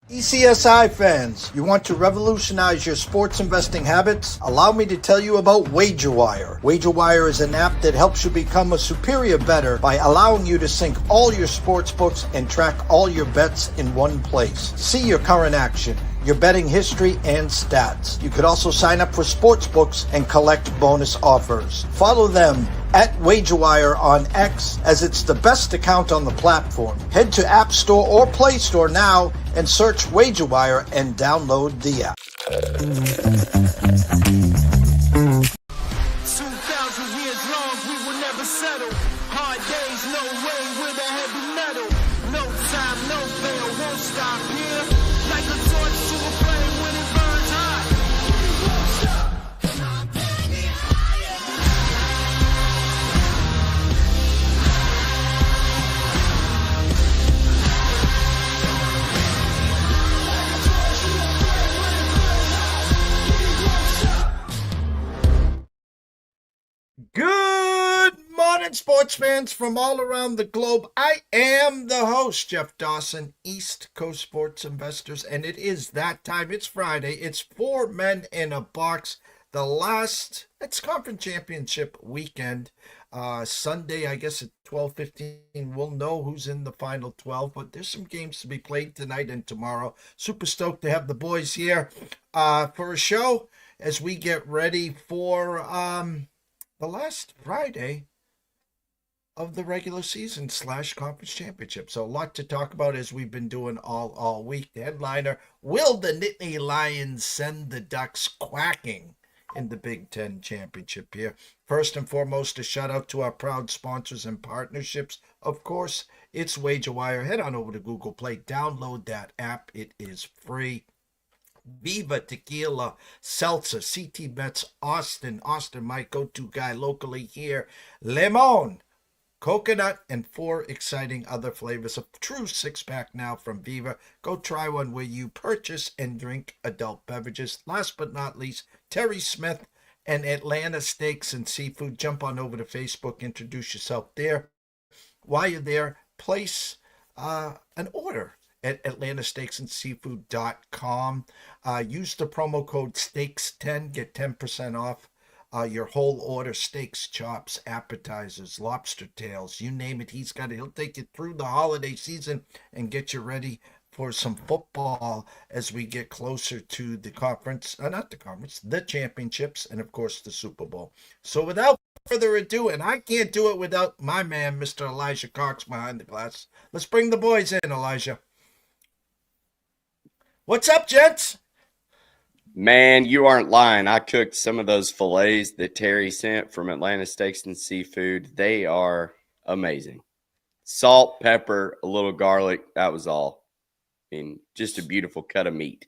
TPCSI fans, you want to revolutionize your sports investing habits? Allow me to tell you about WagerWire. WagerWire is an app that helps you become a superior bettor by allowing you to sync all your sports books and track all your bets in one place. See your current action, your betting history, and stats. You could also sign up for sports books and collect bonus offers. Follow them at WagerWire on X, as it's the best account on the platform. Head to App Store or Play Store now and search WagerWire and download the app. 2,000 years long, we will never settle. Hard days, no way with a heavy metal. No time, no fail, won't stop here. Like a torch to a flame when it burns hot. We won't stop, come on, bring it higher. Good morning, sports fans from all around the globe. I am the host, Jeff Dawson, East Coast Sports Investors, and it is that time. It's Friday. It's 4 men in a box. It's conference championship weekend. Sunday, I guess at 12:15, we'll know who's in the final 12, but there's some games to be played tonight and tomorrow. Super stoked to have the boys here for a show as we get ready for the last Friday of the regular season / conference championship. So a lot to talk about as we've been doing all week. The headliner, will the NITTNEY Lions send the Ducks quacking in the Big 10 championship here? First and foremost, a shout out to our proud sponsors and partnerships. Of course, it's WagerWire. Head on over to Google Play, download that app. It is free. Viva Tequila, Seltzer, CT Bets, Austin, my go-to guy locally here, Lemon, coconut, and 4 exciting other flavors. A true six-pack now from Viva. Go try one where you purchase and drink adult beverages. Last but not least, Terry Smith and Atlanta Steaks and Seafood. Jump on over to Facebook, introduce yourself there. While you're there, place an order at atlantasteaksandseafood.com. Use the promo code STEAKS10, get 10% off your whole order. Steaks, chops, appetizers, lobster tails, you name it, he's got it. He'll take you through the holiday season and get you ready for some football as we get closer to the the championships, and of course the Super Bowl. So without further ado, and I can't do it without my man, Mr. Elijah Cox, behind the glass. Let's bring the boys in, Elijah. What's up, gents? Man, you aren't lying. I cooked some of those fillets that Terry sent from Atlanta Steaks and Seafood. They are amazing. Salt, pepper, a little garlic. That was all. I mean, just a beautiful cut of meat.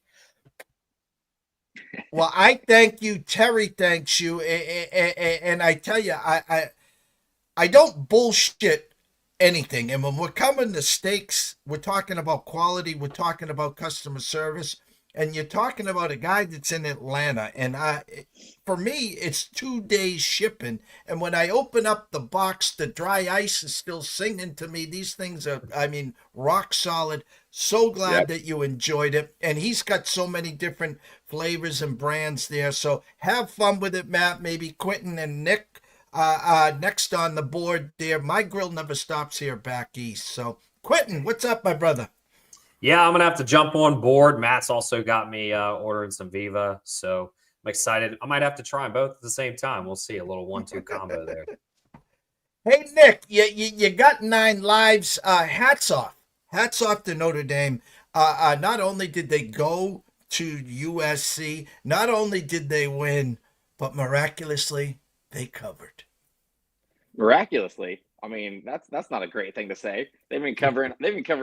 Well, I thank you. Terry thanks you. And I tell you, I don't bullshit anything. And when we're coming to steaks, we're talking about quality. We're talking about customer service. And you're talking about a guy that's in Atlanta. And for me, it's 2 days shipping. And when I open up the box, the dry ice is still singing to me. These things are, rock solid. So glad that you enjoyed it. And he's got so many different flavors and brands there. So have fun with it, Matt. Maybe Quentin and Nick next on the board there. My grill never stops here back east. So, Quentin, what's up, my brother? Yeah, I'm going to have to jump on board. Matt's also got me ordering some Viva, so I'm excited. I might have to try them both at the same time. We'll see, a little 1-2 combo there. Hey, Nick, you got 9 lives. Hats off. Hats off to Notre Dame. Not only did they go to USC, not only did they win, but miraculously, they covered. Miraculously? I mean, that's not a great thing to say. They've been covering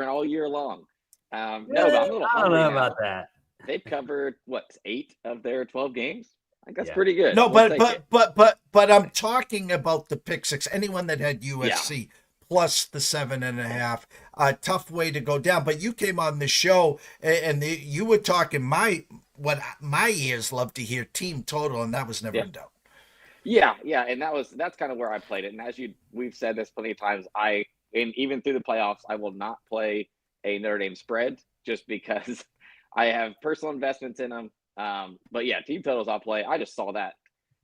all year long. No, but I'm a little I don't know about that. They've covered 8 of their 12 games. I think that's pretty good. No, but I'm talking about the pick six. Anyone that had USC plus the 7.5, tough way to go down. But you came on the show and you were talking what my ears love to hear, team total, and that was never in doubt. Yeah, and that's kind of where I played it. And as we've said this plenty of times, even through the playoffs, I will not play a Notre Dame spread just because I have personal investments in them. But yeah, team totals I'll play. I just saw that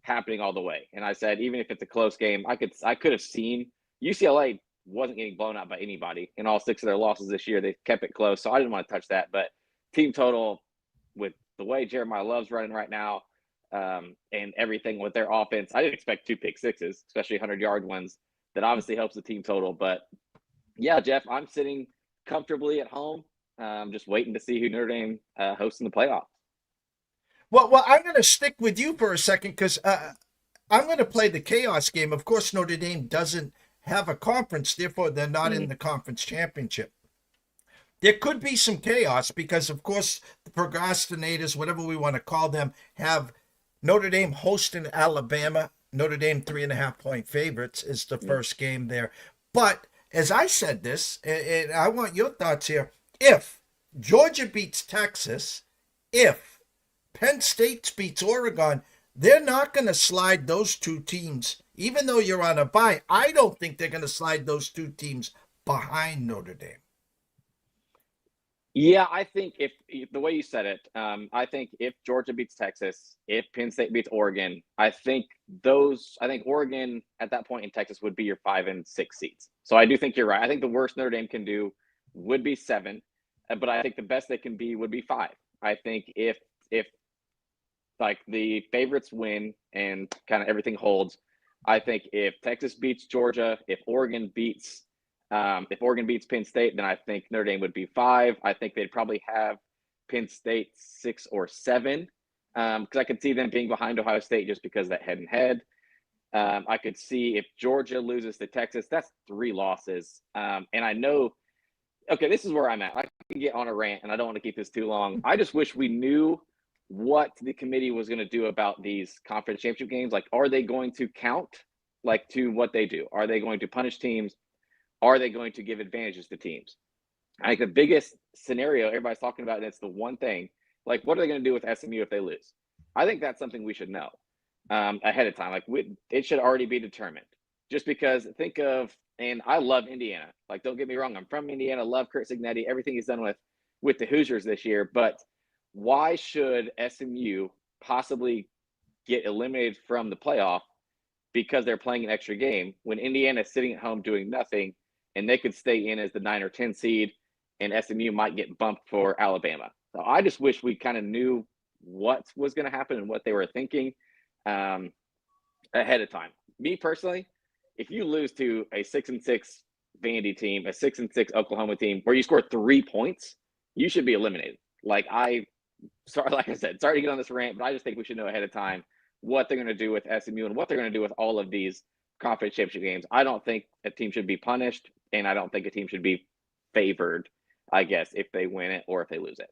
happening all the way, and I said even if it's a close game, I could have seen UCLA wasn't getting blown out by anybody in all 6 of their losses this year. They kept it close, so I didn't want to touch that. But team total with the way Jeremiah Love's running right now, and everything with their offense, I didn't expect 2 pick sixes, especially 100-yard ones. That obviously helps the team total. But yeah, Jeff, I'm sitting comfortably at home, just waiting to see who Notre Dame hosts in the playoffs. Well, I'm going to stick with you for a second because I'm going to play the chaos game. Of course, Notre Dame doesn't have a conference, therefore they're not in the conference championship. There could be some chaos because, of course, the procrastinators, whatever we want to call them, have Notre Dame hosting Alabama. Notre Dame 3.5-point favorites is the first game there. But as I said this, and I want your thoughts here, if Georgia beats Texas, if Penn State beats Oregon, they're not going to slide those 2 teams, even though you're on a bye. I don't think they're going to slide those 2 teams behind Notre Dame. Yeah, I think if the way you said it, I think if Georgia beats Texas, if Penn State beats Oregon, I think Oregon at that point in Texas would be your 5 and 6 seeds. So I do think you're right. I think the worst Notre Dame can do would be 7, but I think the best they can be would be 5. I think if like the favorites win and kind of everything holds, I think if Texas beats Georgia, if Oregon beats Penn State, then I think Notre Dame would be 5. I think they'd probably have Penn State 6 or 7, because I could see them being behind Ohio State just because of that head-and-head. I could see if Georgia loses to Texas, that's 3 losses. And I know, okay, this is where I'm at. I can get on a rant, and I don't want to keep this too long. I just wish we knew what the committee was going to do about these conference championship games. Like, are they going to count like to what they do? Are they going to punish teams? Are they going to give advantages to teams? I think the biggest scenario everybody's talking about, and it's the one thing, like, what are they going to do with SMU if they lose? I think that's something we should know ahead of time. Like, it should already be determined. Just because think of, and I love Indiana. Like, don't get me wrong, I'm from Indiana, love Kurt Signetti, everything he's done with the Hoosiers this year, but why should SMU possibly get eliminated from the playoff because they're playing an extra game when Indiana is sitting at home doing nothing, and they could stay in as the 9 or 10 seed, and SMU might get bumped for Alabama? So I just wish we kind of knew what was going to happen and what they were thinking ahead of time. Me personally, if you lose to a 6-6 Vandy team, a 6-6 Oklahoma team, where you score 3 points, you should be eliminated. Like I said, sorry to get on this rant, but I just think we should know ahead of time what they're going to do with SMU and what they're going to do with all of these conference championship games. I don't think a team should be punished, and I don't think a team should be favored, I guess, if they win it or if they lose it.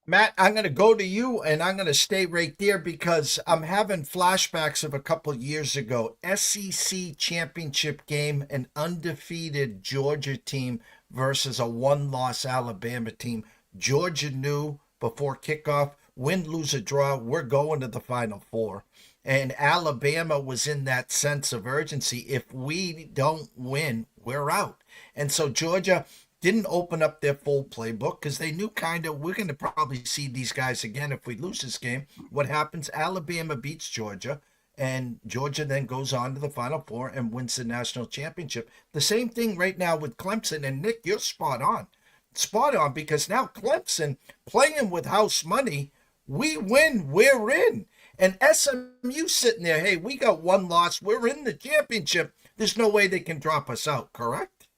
Matt, I'm going to go to you, and I'm going to stay right there because I'm having flashbacks of a couple years ago. SEC championship game, an undefeated Georgia team versus a 1-loss Alabama team. Georgia knew before kickoff, win, lose, or draw, we're going to the Final Four. And Alabama was in that sense of urgency. If we don't win, we're out. And so Georgia didn't open up their full playbook because they knew kind of we're going to probably see these guys again if we lose this game. What happens? Alabama beats Georgia, and Georgia then goes on to the Final Four and wins the national championship. The same thing right now with Clemson. And Nick, you're spot on. Spot on, because now Clemson playing with house money, we win, we're in. And SMU sitting there, hey, we got 1 loss, we're in the championship. There's no way they can drop us out, correct?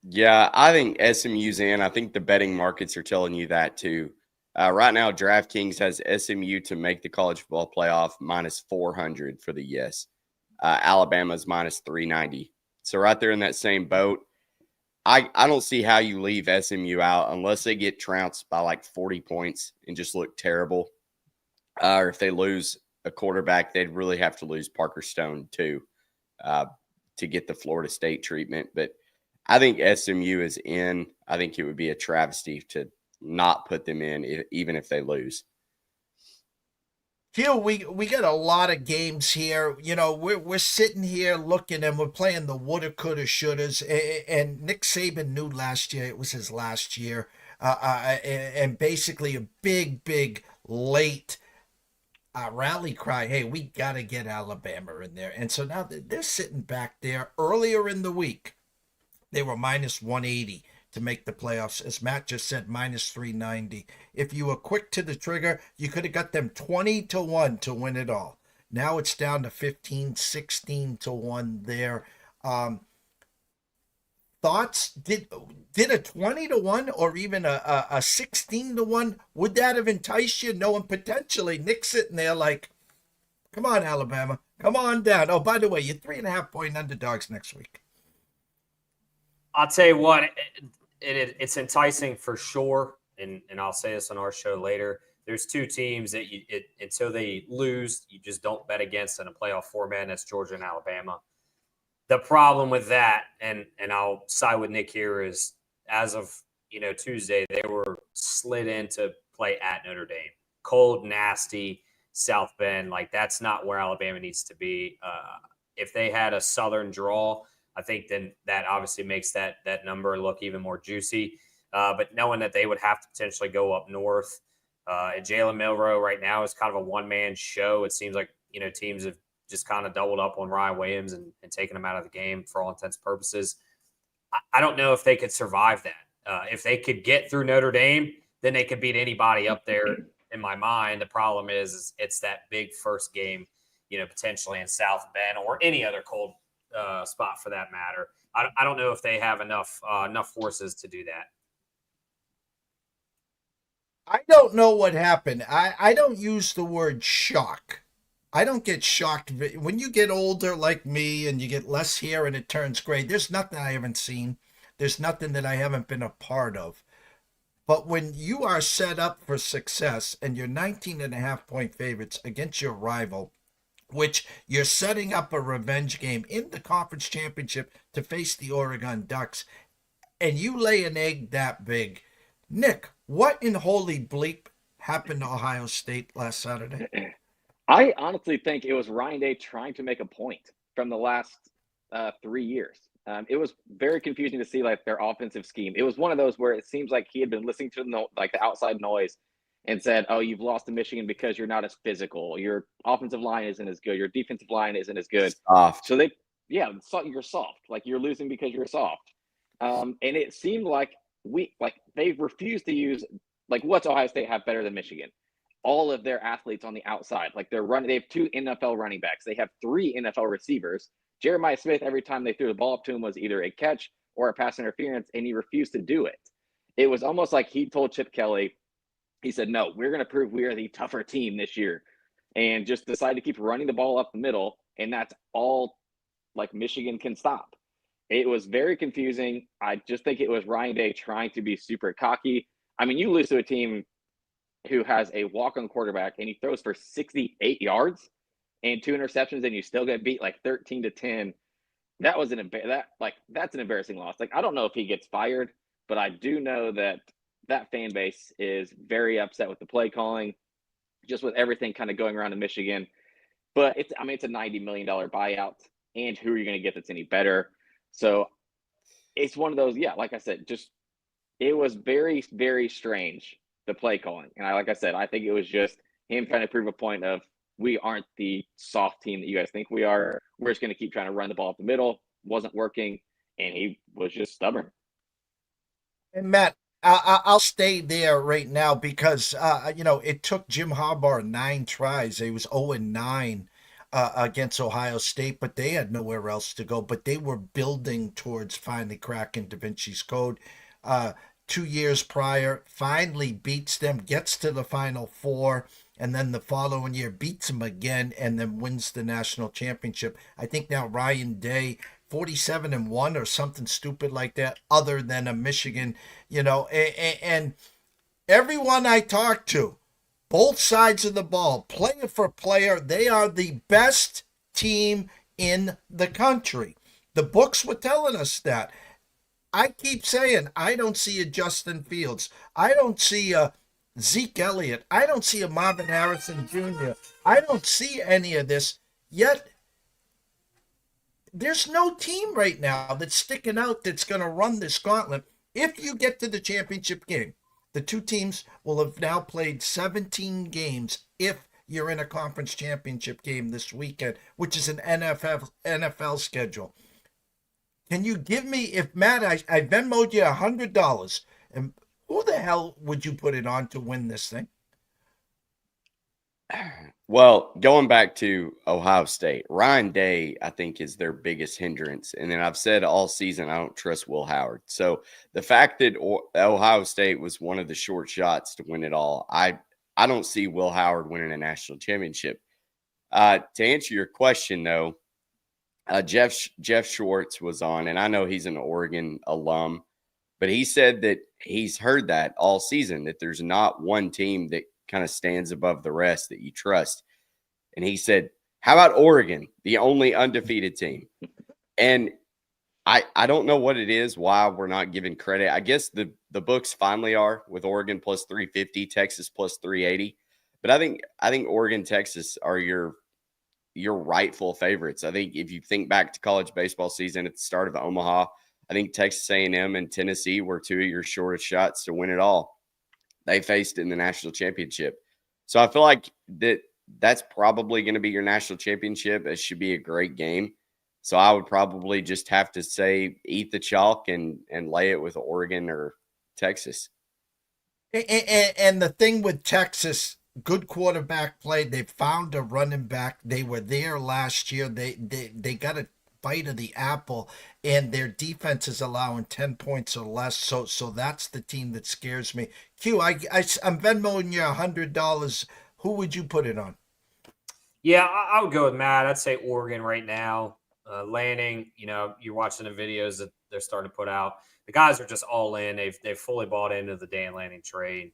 Yeah, I think SMU's in. I think the betting markets are telling you that too. Right now, DraftKings has SMU to make the college football playoff minus 400 for the yes. Alabama's minus 390. So right there in that same boat. I don't see how you leave SMU out unless they get trounced by like 40 points and just look terrible. Or if they lose a quarterback, they'd really have to lose Parker Stone too to get the Florida State treatment. But I think SMU is in. I think it would be a travesty to not put them in, even if they lose. Phil, we got a lot of games here. You know, we're sitting here looking, and we're playing the woulda, coulda, shouldas. And Nick Saban knew last year it was his last year. and basically a big late rally cry. Hey, we got to get Alabama in there. And so now they're sitting back there. Earlier in the week, they were minus 180 to make the playoffs. As Matt just said, minus 390. If you were quick to the trigger, you could have got them 20-1 to win it all. Now it's down to 15, 16-1 there. Thoughts? Did a 20-1 or even a 16-1, would that have enticed you, knowing potentially Nick sitting there like, come on, Alabama, come on down. Oh, by the way, you're 3.5-point underdogs next week. I'll tell you what, it's enticing for sure, and I'll say this on our show later. There's two teams that until they lose, you just don't bet against in a playoff format, and that's Georgia and Alabama. The problem with that, and I'll side with Nick here, is as of Tuesday, they were slid in to play at Notre Dame. Cold, nasty, South Bend. Like, that's not where Alabama needs to be. If they had a Southern draw, I think then that obviously makes that number look even more juicy. But knowing that they would have to potentially go up north, Jalen Milroe right now is kind of a one-man show. It seems like teams have just kind of doubled up on Ryan Williams and taken him out of the game for all intents and purposes. I don't know if they could survive that. If they could get through Notre Dame, then they could beat anybody up there in my mind. The problem is it's that big first game, potentially in South Bend or any other cold spot for that matter. I don't know if they have enough forces to do that. I don't know what happened. I don't use the word shock. I don't get shocked. When you get older like me and you get less hair and it turns gray, there's nothing I haven't seen. There's nothing that I haven't been a part of. But when you are set up for success and you're 19.5-point favorites against your rival, which you're setting up a revenge game in the conference championship to face the Oregon Ducks, and you lay an egg that big, Nick, what in holy bleep happened to Ohio State last Saturday? I honestly think it was Ryan Day trying to make a point from the last 3 years. It was very confusing to see like their offensive scheme. It was one of those where it seems like he had been listening to the outside noise and said, "Oh, you've lost to Michigan because you're not as physical. Your offensive line isn't as good. Your defensive line isn't as good." Soft. So you're soft. Like you're losing because you're soft. And it seemed like they refused to use what's Ohio State have better than Michigan? All of their athletes on the outside. They have 2 NFL running backs. They have 3 NFL receivers. Jeremiah Smith, every time they threw the ball up to him, was either a catch or a pass interference, and he refused to do it. It was almost like he told Chip Kelly, he said, "No, we're going to prove we are the tougher team this year," and just decided to keep running the ball up the middle, and that's all Michigan can stop. It was very confusing. I just think it was Ryan Day trying to be super cocky. I mean, you lose to a team who has a walk-on quarterback and he throws for 68 yards and 2 interceptions, and you still get beat 13-10. That was that's an embarrassing loss. I don't know if he gets fired, but I do know that fan base is very upset with the play calling, just with everything kind of going around in Michigan. But it's a $90 million buyout, and who are you going to get that's any better? So it's one of those, like I said, it was very, very strange, the play calling. And I think it was just him trying to prove a point of, we aren't the soft team that you guys think we are. We're just going to keep trying to run the ball up the middle. Wasn't working, and he was just stubborn. And Matt, I'll stay there right now because, it took Jim Harbaugh 9 tries. He was 0-9 against Ohio State, but they had nowhere else to go. But they were building towards finally cracking Da Vinci's Code. 2 years prior, finally beats them, gets to the Final Four, and then the following year beats them again and then wins the national championship. I think now Ryan Day, 47-1 or something stupid like that, other than a Michigan, and everyone I talk to, both sides of the ball, player for player, they are the best team in the country. The books were telling us that. I keep saying, I don't see a Justin Fields. I don't see a Zeke Elliott. I don't see a Marvin Harrison Jr. I don't see any of this. Yet, there's no team right now that's sticking out that's going to run this gauntlet. If you get to the championship game, The two teams will have now played 17 games if you're in a conference championship game this weekend, which is an NFL schedule. Can you give me, if Matt, I Venmoed you $100, and who the hell would you put it on to win this thing? Well, going back to Ohio State, Ryan Day, I think, is their biggest hindrance. And then I've said all season, I don't trust Will Howard. So the fact that Ohio State was one of the short shots to win it all, I don't see Will Howard winning a national championship. To answer your question, though, Jeff Schwartz was on, and I know he's an Oregon alum, but he said that he's heard that all season, that there's not one team that kind of stands above the rest that you trust. And he said, how about Oregon, the only undefeated team? And I don't know what it is, why we're not giving credit. I guess the books finally are, with Oregon plus 350, Texas plus 380. But I think Oregon, Texas are your rightful favorites. I think if you think back to college baseball season at the start of Omaha, I think Texas A&M and Tennessee were two of your shortest shots to win it all. They faced in the national championship. So I feel like that's probably going to be your national championship. It should be a great game. So I would probably just have to say eat the chalk and lay it with Oregon or Texas. And the thing with Texas, good quarterback play. They found a running back. They were there last year. They got a bite of the apple, and their defense is allowing 10 points or less. So that's the team that scares me. Q, I'm Venmoing you $100. Who would you put it on? Yeah, I would go with Matt. I'd say Oregon right now. Lanning, you're watching the videos that they're starting to put out. The guys are just all in. They've fully bought into the Dan Lanning trade.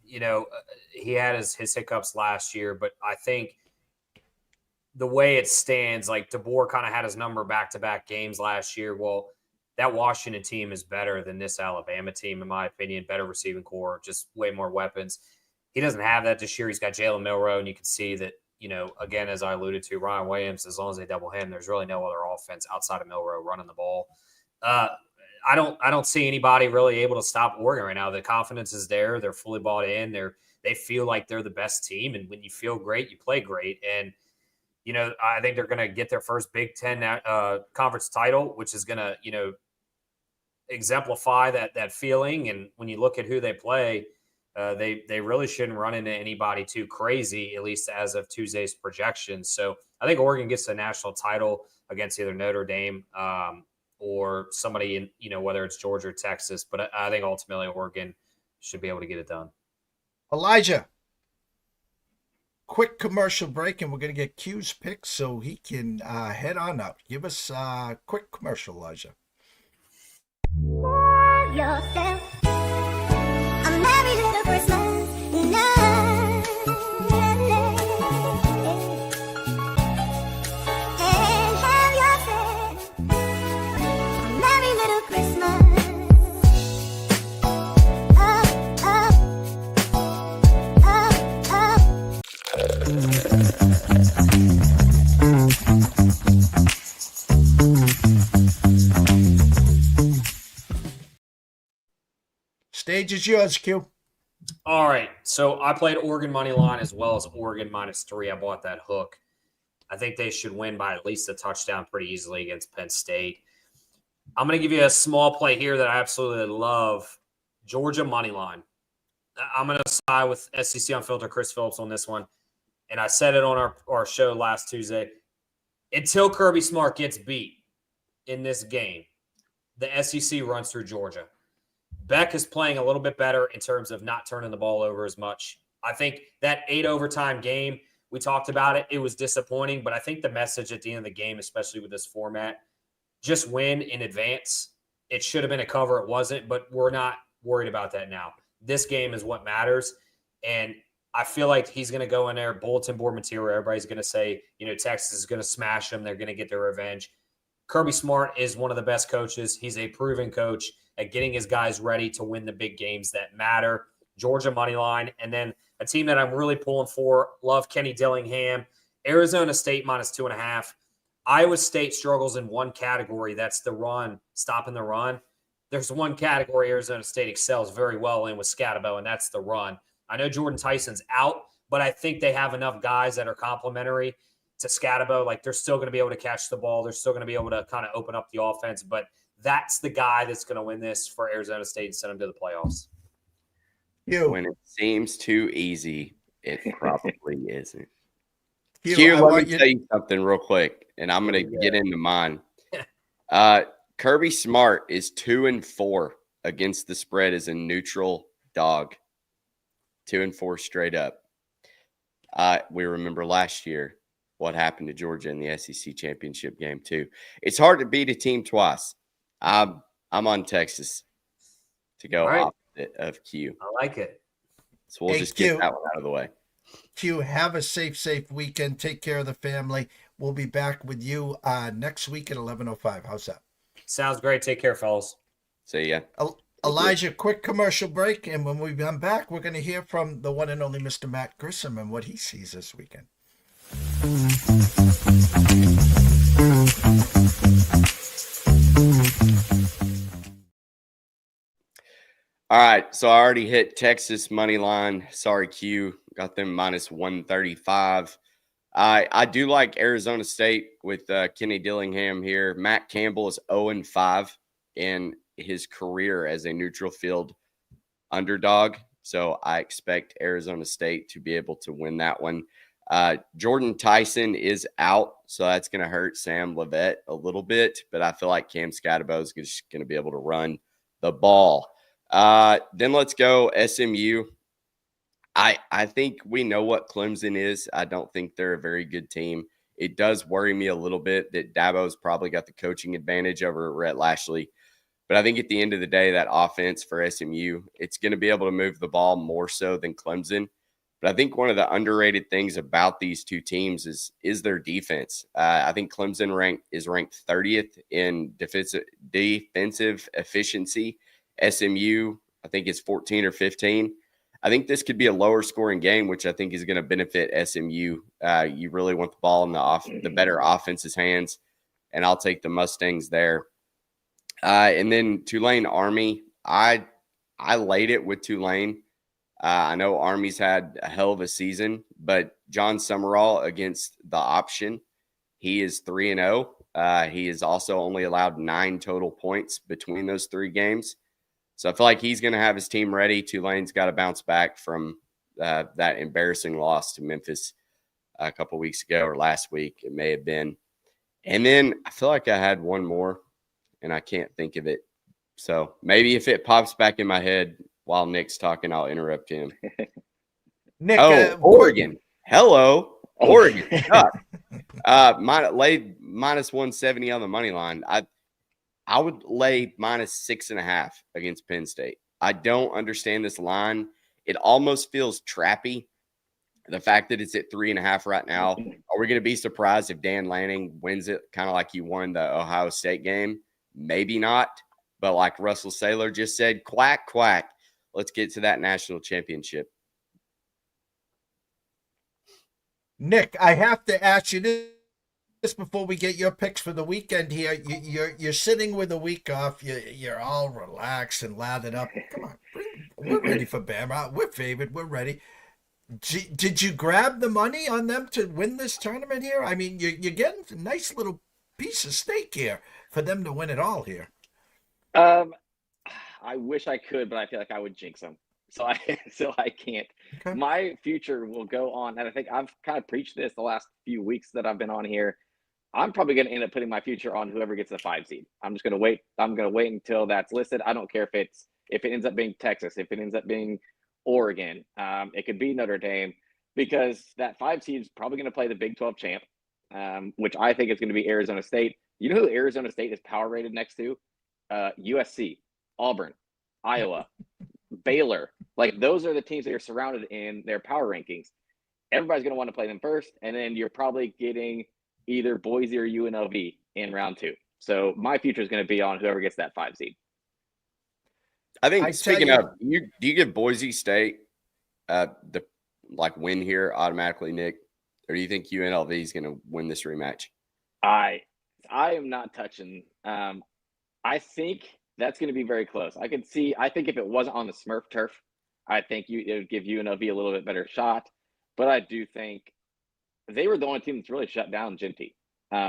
He had his hiccups last year, but I think the way it stands, like DeBoer kind of had his number back-to-back games last year. Well, that Washington team is better than this Alabama team, in my opinion. Better receiving core, just way more weapons. He doesn't have that this year. He's got Jalen Milroe, and you can see that, again, as I alluded to, Ryan Williams, as long as they double him, there's really no other offense outside of Milroe running the ball. I don't see anybody really able to stop Oregon right now. The confidence is there. They're fully bought in. They feel like they're the best team, and when you feel great, you play great. And I think they're going to get their first Big 10 conference title, which is going to exemplify that feeling. And when you look at who they play, they really shouldn't run into anybody too crazy, at least as of Tuesday's projections. So I think Oregon gets the national title against either Notre Dame or somebody in, whether it's Georgia or Texas. But I think ultimately Oregon should be able to get it done. Elijah, quick commercial break, and we're going to get Q's picks so he can head on out. Give us a quick commercial, Elijah. Yourself. A merry little Christmas night. And have yourself a merry little Christmas. Stage is yours, Q. All right. So I played Oregon money line as well as Oregon -3. I bought that hook. I think they should win by at least a touchdown pretty easily against Penn State. I'm going to give you a small play here that I absolutely love. Georgia money line. I'm going to side with SEC Unfiltered Chris Phillips on this one. And I said it on our show last Tuesday. Until Kirby Smart gets beat in this game, the SEC runs through Georgia. Beck is playing a little bit better in terms of not turning the ball over as much. I think that 8 overtime game, we talked about it. It was disappointing, but I think the message at the end of the game, especially with this format, just win in advance. It should have been a cover. It wasn't, but we're not worried about that now. This game is what matters. And I feel like he's going to go in there, bulletin board material. Everybody's going to say, Texas is going to smash them. They're going to get their revenge. Kirby Smart is one of the best coaches. He's a proven coach at getting his guys ready to win the big games that matter. Georgia money line. And then a team that I'm really pulling for, love Kenny Dillingham. Arizona State -2.5. Iowa State struggles in one category. That's the run, stopping the run. there's one category Arizona State excels very well in with Scatabo, and that's the run. I know Jordan Tyson's out, but I think they have enough guys that are complementary to Scatabo. Like, they're still going to be able to catch the ball. They're still going to be able to kind of open up the offense. But that's the guy that's going to win this for Arizona State and send them to the playoffs. When it seems too easy, it probably isn't. Hugh, Q, I let want me you- tell you something real quick, and I'm going to get into mine. Kirby Smart is 2-4 against the spread as a neutral dog. 2-4 straight up. We remember last year what happened to Georgia in the SEC championship game too. It's hard to beat a team twice. I'm on Texas to go opposite of Q. I like it. So we'll Hey, just get Q. that one out of the way. Q, have a safe weekend. Take care of the family. We'll be back with you next week at 11:05. How's that? Sounds great. Take care, fellas. See ya. Elijah, quick commercial break, and when we come back, we're going to hear from the one and only Mr. Matt Grissom and what he sees this weekend. All right, so I already hit Texas money line. Sorry, Q. Got them minus 135. I do like Arizona State with Kenny Dillingham here. Matt Campbell is 0-5 in his career as a neutral field underdog. So I expect Arizona State to be able to win that one. Jordan Tyson is out, so that's going to hurt Sam Levitt a little bit. But I feel like Cam Scatabo is just going to be able to run the ball. Then let's go SMU. I think we know what Clemson is. I don't think they're a very good team. It does worry me a little bit that Dabo's probably got the coaching advantage over Rhett Lashley. But I think at the end of the day, that offense for SMU, it's going to be able to move the ball more so than Clemson. But I think one of the underrated things about these two teams is their defense. I think Clemson is ranked 30th in defensive efficiency. SMU, I think, is 14 or 15. I think this could be a lower scoring game, which I think is going to benefit SMU. You really want the ball in the better offense's hands, and I'll take the Mustangs there. And then Tulane Army, I laid it with Tulane. I know Army's had a hell of a season, but John Summerall against the option, he is 3-0. He has also only allowed 9 total points between those 3 games. So I feel like he's going to have his team ready. Tulane's got to bounce back from that embarrassing loss to Memphis a couple weeks ago, or last week it may have been. And then I feel like I had one more, and I can't think of it. So maybe if it pops back in my head while Nick's talking, I'll interrupt him. Nick, Oregon. Hello, Oregon. Laid minus 170 on the money line. I would lay minus 6.5 against Penn State. I don't understand this line. It almost feels trappy. The fact that it's at 3.5 right now. Are we going to be surprised if Dan Lanning wins it kind of like he won the Ohio State game? Maybe not. But like Russell Saylor just said, quack, quack. Let's get to that national championship. Nick, I have to ask you this before we get your picks for the weekend here. You're sitting with a week off. You're all relaxed and lathered up. Come on, we're ready for Bama. We're favored. We're ready. Did you grab the money on them to win this tournament here? I mean, you're getting a nice little piece of steak here for them to win it all here. I wish I could, but I feel like I would jinx them. So I can't. Okay. My future will go on, and I think I've kind of preached this the last few weeks that I've been on here. I'm probably going to end up putting my future on whoever gets the 5 seed. I'm just going to wait. I'm going to wait until that's listed. I don't care if it ends up being Texas, if it ends up being Oregon, it could be Notre Dame, because that 5 seed is probably going to play the Big 12 champ, which I think is going to be Arizona State. You know who Arizona State is power rated next to? USC, Auburn, Iowa, Baylor. Like, those are the teams that are surrounded in their power rankings. Everybody's going to want to play them first, and then you're probably getting either Boise or UNLV in round 2. So my future is going to be on whoever gets that 5 seed. I think, speaking of, do you give Boise State the win here automatically, Nick? Or do you think UNLV is going to win this rematch? I am not touching. I think That's going to be very close. I think if it wasn't on the Smurf turf, I think it would give UNLV a little bit better shot. But I do think they were the only team that's really shut down Genty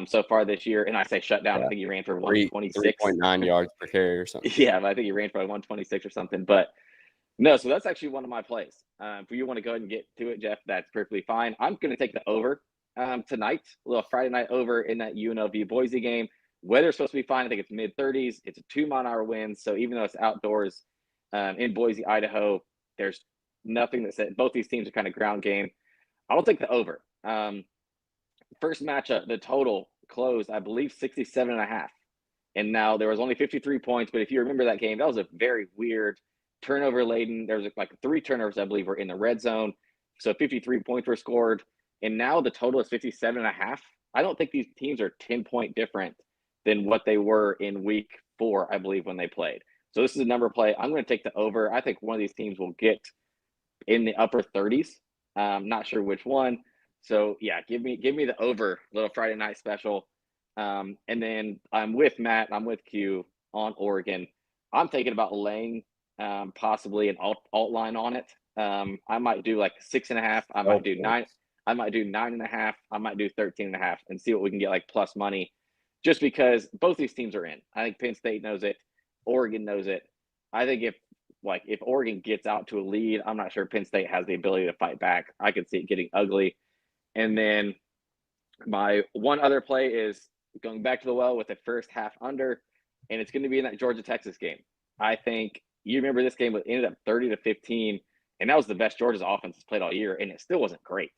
so far this year. And I say shut down, I think he ran for 126. 3.9 yards per carry or something. Yeah, but I think he ran for like 126 or something. But no, so that's actually one of my plays. If you want to go ahead and get to it, Jeff, that's perfectly fine. I'm going to take the over tonight, a little Friday night over in that UNLV Boise game. Weather's supposed to be fine. I think it's mid-30s. It's a 2-mile-an-hour wind. So even though it's outdoors in Boise, Idaho, there's nothing that said both these teams are kind of ground game. I'll take the over. First matchup, the total closed, I believe, 67.5. And now there was only 53 points. But if you remember that game, that was a very weird turnover laden. There was like 3 turnovers, I believe, were in the red zone. So 53 points were scored. And now the total is 57.5. I don't think these teams are 10-point different than what they were in week 4, I believe, when they played. So this is a number play. I'm going to take the over. I think one of these teams will get in the upper 30s. Not sure which one. So yeah, give me the over, little Friday night special. And then I'm with Matt, I'm with Q on Oregon. I'm thinking about laying possibly an alt line on it. I might do like 6.5. I might do 9. I might do 9.5. I might do 13.5 and see what we can get like plus money, just because both these teams are in. I think Penn State knows it. Oregon knows it. I think if Oregon gets out to a lead, I'm not sure Penn State has the ability to fight back. I could see it getting ugly. And then my one other play is going back to the well with the first half under, and it's going to be in that Georgia-Texas game. I think you remember this game ended up 30-15, and that was the best Georgia's offense has played all year, and it still wasn't great.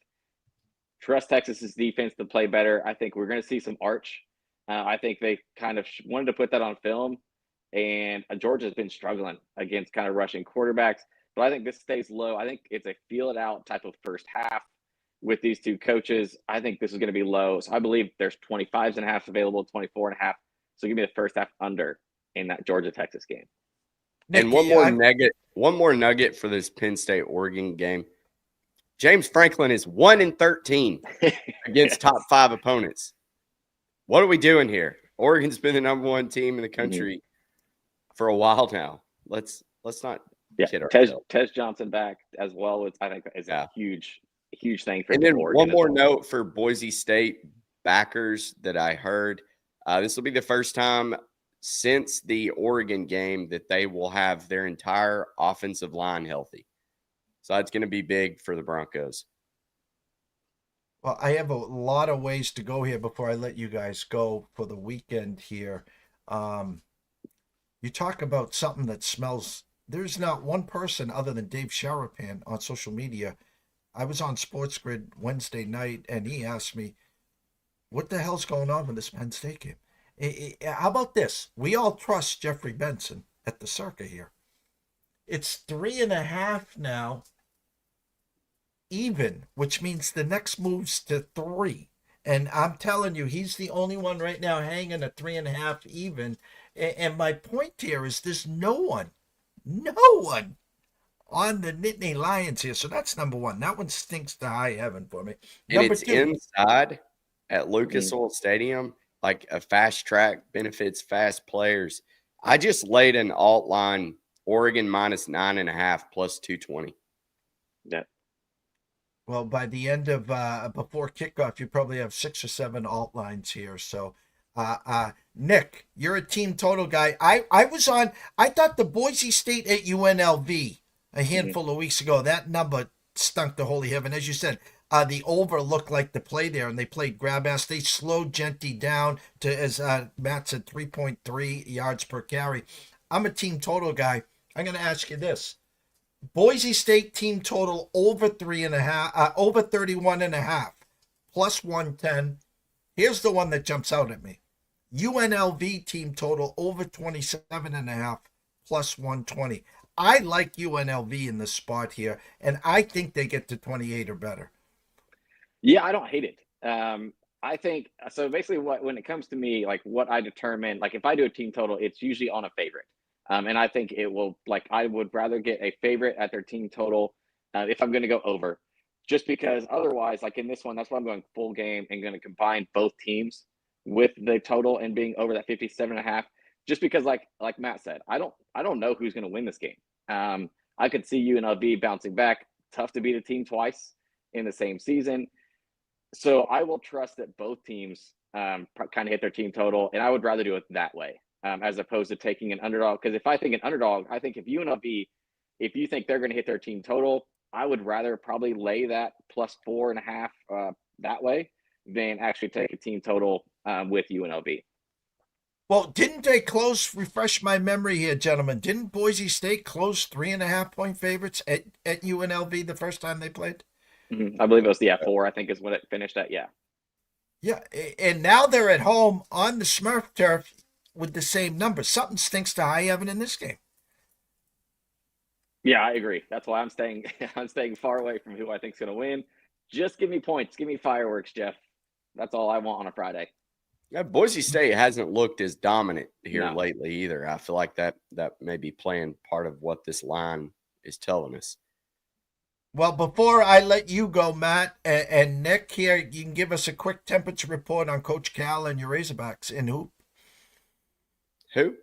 Trust Texas's defense to play better. I think we're going to see some arch. I think they kind of wanted to put that on film, and Georgia's been struggling against kind of rushing quarterbacks. But I think this stays low. I think it's a feel-it-out type of first half with these two coaches. I think this is going to be low. So I believe there's 25.5 available, 24.5. So give me the first half under in that Georgia-Texas game. And one more nugget for this Penn State-Oregon game. James Franklin is 1-13 against top 5 opponents. What are we doing here? Oregon's been the number 1 team in the country for a while now. Let's not kid ourselves. Tez Johnson back as well. I think is a huge thing for. And then Oregon one more note for Boise State backers that I heard. This will be the first time since the Oregon game that they will have their entire offensive line healthy. So that's going to be big for the Broncos. Well, I have a lot of ways to go here before I let you guys go for the weekend here. You talk about something that smells. There's not one person other than Dave Sharapan on social media. I was on Sports Grid Wednesday night, and he asked me, what the hell's going on with this Penn State game? How about this? We all trust Jeffrey Benson at the Circa here. It's 3.5 now, even, which means the next moves to 3. And I'm telling you, he's the only one right now hanging at 3.5 even. And my point here is there's no one on the Nittany Lions here. So that's number 1. That one stinks to high heaven for me. And Number it's 2, inside at Lucas Oil Stadium, like a fast track benefits fast players. I just laid an alt line, Oregon minus 9.5 plus 220. Yeah. well, by the end of before kickoff, you probably have 6 or 7 alt lines here. So Nick, you're a team total guy. I thought the Boise State at UNLV a handful of weeks ago, that number stunk to holy heaven. As you said, the over looked like the play there, and they played grab ass. They slowed Genty down to, as Matt said, 3.3 yards per carry. I'm a team total guy. I'm going to ask you this. Boise State team total over 3.5, over 31.5, plus 110. Here's the one that jumps out at me. UNLV team total over 27.5, plus 120. I like UNLV in this spot here, and I think they get to 28 or better. Yeah, I don't hate it. I think so. Basically, when it comes to me, like what I determine, like if I do a team total, it's usually on a favorite. And I think it will, like, I would rather get a favorite at their team total if I'm going to go over, just because otherwise, like in this one, that's why I'm going full game and going to combine both teams with the total and being over that 57.5. just because like Matt said, I don't know who's going to win this game. I could see UNLV bouncing back. Tough to beat a team twice in the same season. So I will trust that both teams kind of hit their team total, and I would rather do it that way as opposed to taking an underdog. Because if I think an underdog, I think if UNLV, if you think they're going to hit their team total, I would rather probably lay that plus 4.5 that way than actually take a team total with UNLV. Well, didn't they close, refresh my memory here, gentlemen, didn't Boise State close 3.5-point favorites at UNLV the first time they played? I believe it was 4, I think is what it finished at. Yeah. Yeah, and now they're at home on the Smurf turf with the same numbers. Something stinks to high heaven in this game. Yeah, I agree. That's why I'm staying far away from who I think is going to win. Just give me points. Give me fireworks, Jeff. That's all I want on a Friday. Yeah, Boise State hasn't looked as dominant here No. lately either. I feel like that may be playing part of what this line is telling us. Well, before I let you go, Matt and Nick here, you can give us a quick temperature report on Coach Cal and your Razorbacks in hoop. Who?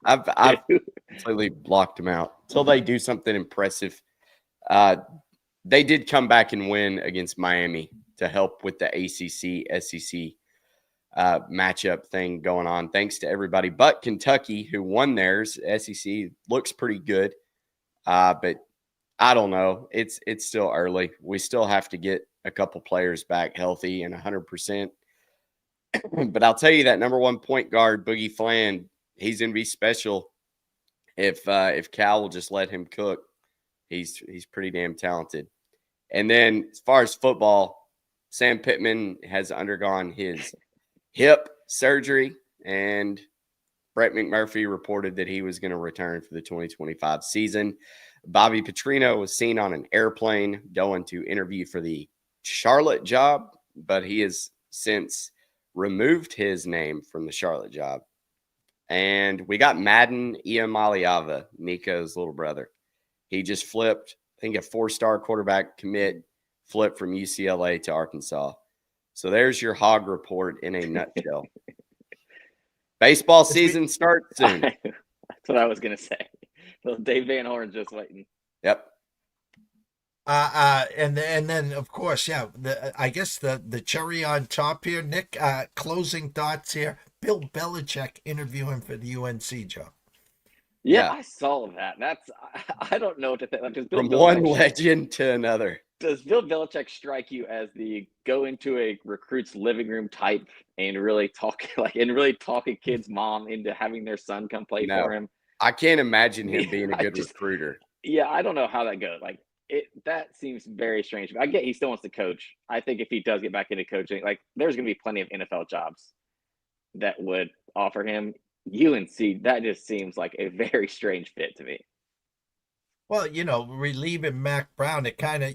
I've completely blocked them out until they do something impressive. They did come back and win against Miami to help with the ACC SEC matchup thing going on. Thanks to everybody but Kentucky, who won theirs. SEC looks pretty good, but I don't know. It's still early. We still have to get a couple players back healthy and 100%. But I'll tell you that number one point guard, Boogie Flan, he's going to be special if Cal will just let him cook. He's pretty damn talented. And then as far as football, Sam Pittman has undergone his hip surgery, and Brett McMurphy reported that he was going to return for the 2025 season. Bobby Petrino was seen on an airplane going to interview for the Charlotte job, but he has since removed his name from the Charlotte job. And we got Madden Iamaleava, Nico's little brother. He just flipped, I think, a 4-star quarterback commit, flipped from UCLA to Arkansas. So there's your hog report in a nutshell. Baseball season starts soon. That's what I was going to say. Little Dave Van Horn's just waiting. Yep. And then of course, yeah, I guess the cherry on top here, Nick, closing thoughts here. Bill Belichick interviewing for the UNC job. Yeah, I saw that. I don't know what to think. Like, from one legend to another. Does Bill Belichick strike you as the go into a recruit's living room type and really talk a kid's mom into having their son come play for him? I can't imagine him being a good recruiter. Yeah, I don't know how that goes. Like that seems very strange. I get he still wants to coach. I think if he does get back into coaching, like there's going to be plenty of NFL jobs that would offer him. UNC, that just seems like a very strange fit to me. Well, relieving Mac Brown, it kind of,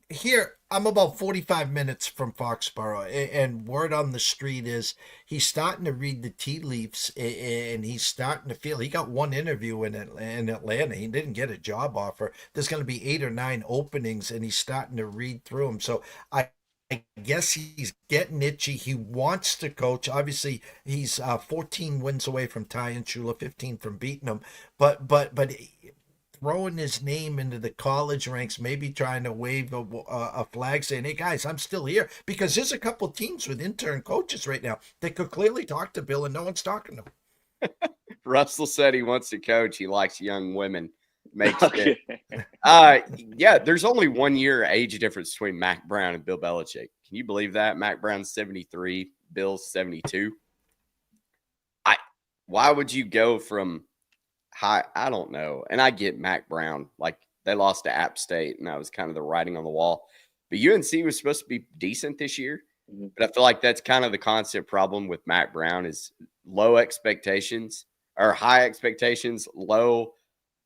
here, I'm about 45 minutes from Foxborough, and word on the street is he's starting to read the tea leaves, and he's starting to feel, he got one interview in Atlanta. He didn't get a job offer. There's going to be 8 or 9 openings, and he's starting to read through them. So I guess he's getting itchy. He wants to coach. Obviously, he's 14 wins away from Ty and Shula, 15 from beating him. But throwing his name into the college ranks, maybe trying to wave a flag saying, hey, guys, I'm still here. Because there's a couple teams with intern coaches right now that could clearly talk to Bill, and no one's talking to him. Russell said he wants to coach. He likes young women. Makes it. Yeah, there's only 1 year age difference between Mac Brown and Bill Belichick. Can you believe that? Mac Brown's 73, Bill's 72. Why would you go from high? I don't know. And I get Mac Brown. Like, they lost to App State, and that was kind of the writing on the wall. But UNC was supposed to be decent this year. Mm-hmm. But I feel like that's kind of the constant problem with Mac Brown is low expectations or high expectations, low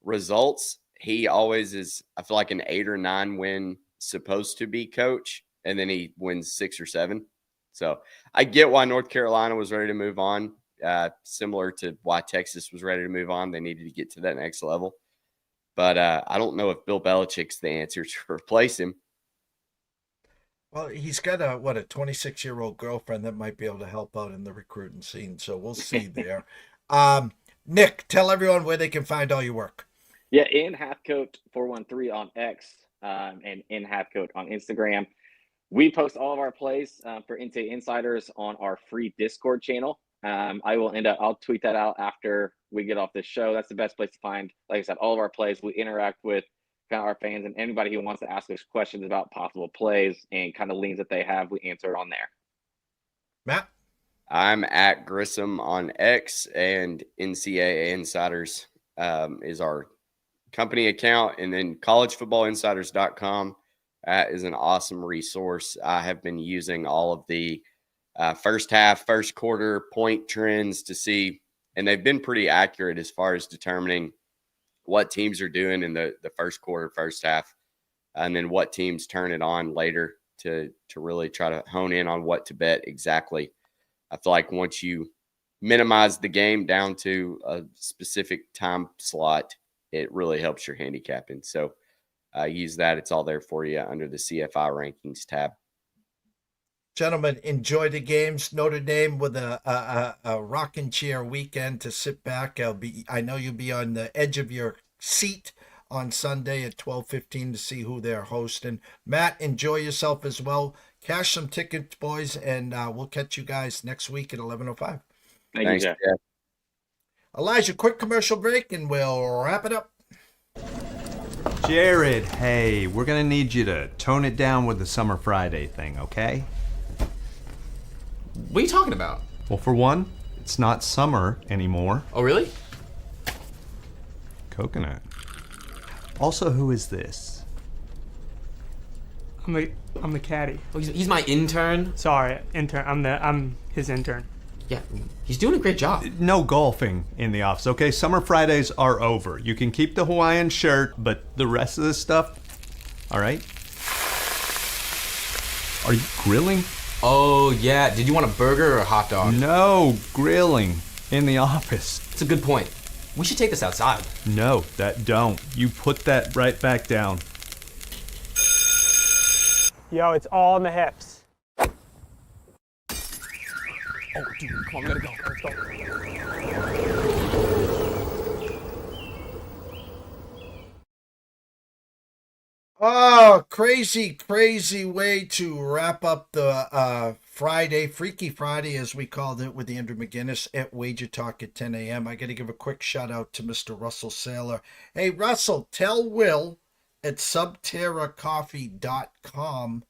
results. He always is, I feel like, an 8 or 9 win supposed to be coach, and then he wins 6 or 7. So I get why North Carolina was ready to move on, similar to why Texas was ready to move on. They needed to get to that next level. But I don't know if Bill Belichick's the answer to replace him. Well, he's got a 26-year-old girlfriend that might be able to help out in the recruiting scene. So we'll see there. Nick, tell everyone where they can find all your work. Yeah, in Halfcoat 413 on X, and in Halfcoat on Instagram. We post all of our plays for NCAA Insiders on our free Discord channel. I'll tweet that out after we get off this show. That's the best place to find, like I said, all of our plays. We interact with kind of our fans and anybody who wants to ask us questions about possible plays and kind of leans that they have. We answer it on there. Matt? I'm at Grissom on X, and NCAA Insiders is our company account. And then collegefootballinsiders.com is an awesome resource. I have been using all of the first half, first quarter point trends to see, and they've been pretty accurate as far as determining what teams are doing in the first quarter, first half, and then what teams turn it on later to really try to hone in on what to bet exactly. I feel like once you minimize the game down to a specific time slot, it really helps your handicapping. So use that. It's all there for you under the CFI rankings tab. Gentlemen, enjoy the games. Notre Dame with a rocking chair weekend to sit back. I know you'll be on the edge of your seat on Sunday at 12:15 to see who they're hosting. Matt, enjoy yourself as well. Cash some tickets, boys, and we'll catch you guys next week at 11:05. Thanks, Jeff. Elijah, quick commercial break, and we'll wrap it up. Jared, hey, we're gonna need you to tone it down with the Summer Friday thing, okay? What are you talking about? Well, for one, it's not summer anymore. Oh, really? Coconut. Also, who is this? I'm the caddy. Oh, he's my intern. Sorry, intern. I'm his intern. Yeah, he's doing a great job. No golfing in the office, okay? Summer Fridays are over. You can keep the Hawaiian shirt, but the rest of the stuff, all right? Are you grilling? Oh, yeah. Did you want a burger or a hot dog? No, grilling in the office. It's a good point. We should take this outside. No, that don't. You put that right back down. Yo, it's all in the hips. Oh, dude, come on, we gotta go. Let's go. Oh, crazy way to wrap up the Freaky Friday, as we called it, with Andrew McGinnis at Wager Talk at 10 a.m. I got to give a quick shout out to Mr. Russell Saylor. Hey, Russell, tell Will at subterracoffee.com.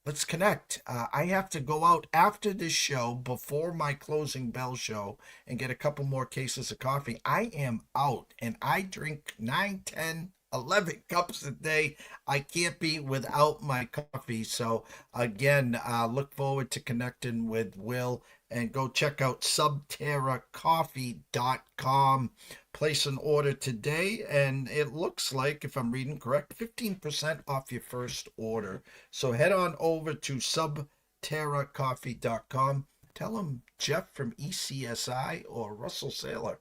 Let's connect. I have to go out after this show, before my closing bell show, and get a couple more cases of coffee. I am out, and I drink 9, 10, 11 cups a day. I can't be without my coffee. So again, look forward to connecting with Will, and go check out subterracoffee.com. Place an order today, and it looks like, if I'm reading correct, 15% off your first order. So head on over to subterracoffee.com. Tell them Jeff from ECSI or Russell Saylor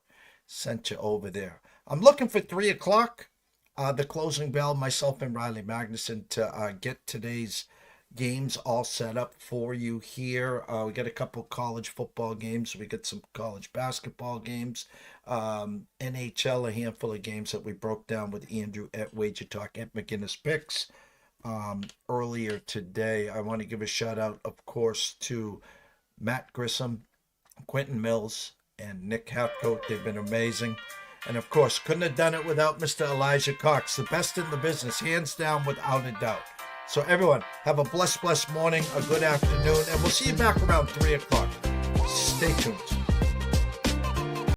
sent you over there. I'm looking for 3 o'clock. The closing bell, myself and Riley Magnuson, to get today's games all set up for you here. We got a couple college football games. We got some college basketball games. NHL, a handful of games that we broke down with Andrew at Wager Talk at McGinnis Picks earlier today. I want to give a shout out, of course, to Matt Grissom, Quentin Mills, and Nick Halfcoat. They've been amazing. And of course, couldn't have done it without Mr. Elijah Cox, the best in the business, hands down, without a doubt. So everyone, have a blessed morning, a good afternoon, and we'll see you back around 3 o'clock. Stay tuned.